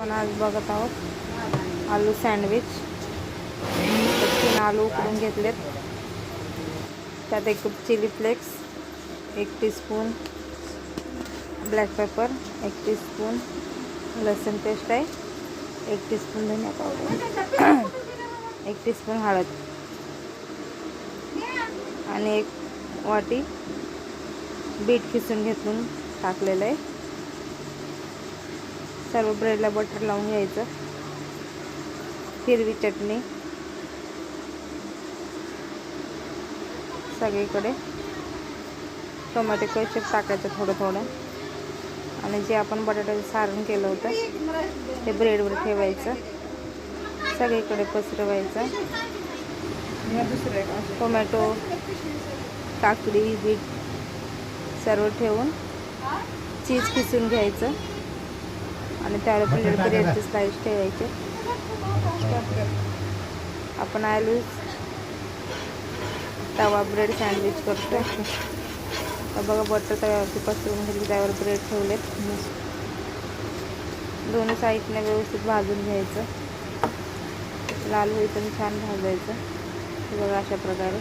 आपण आज बघत आहोत आलू सँडविच। 3 आलू उकडून घेतलेत, त्यात एक chilli flakes, 1 teaspoon black pepper, 1 teaspoon लसूण पेस्ट आहे, 1 टीस्पून धनिया पावडर, 1 टीस्पून हळद आणि 1 वाटी बीट किसून घेतून टाकलेलं आहे। सर्व ब्रेडला बटर लावून घ्यायचं। हिरवी चटणी सगळीकडे, टोमॅटो केचप टाकायचं थोडं थोडं, आणि जे आपण बटाट्याचं सारण केलं होतं ते ब्रेडवर ठेवायचं, सगळीकडे पसरवायचं। टोमॅटो, काकडी, बीट सर्व ठेवून चीज किसून घ्यायचं आणि त्यावर ब्रेडचे स्लाइस ठेवायचे। आपण आलू तवा ब्रेड सँडविच करतो। तर बघा, बटर तव्यावरती पसरवून घेतली, त्यावर ब्रेड ठेवलेत, दोन्ही साईडने व्यवस्थित भाजून घ्यायचं, लाल होईपर्यंत छान भाजायचं। बघा अशा प्रकारे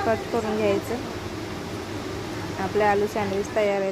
कट करून घ्यायचं। आपले आलू सँडविच तयार आहे।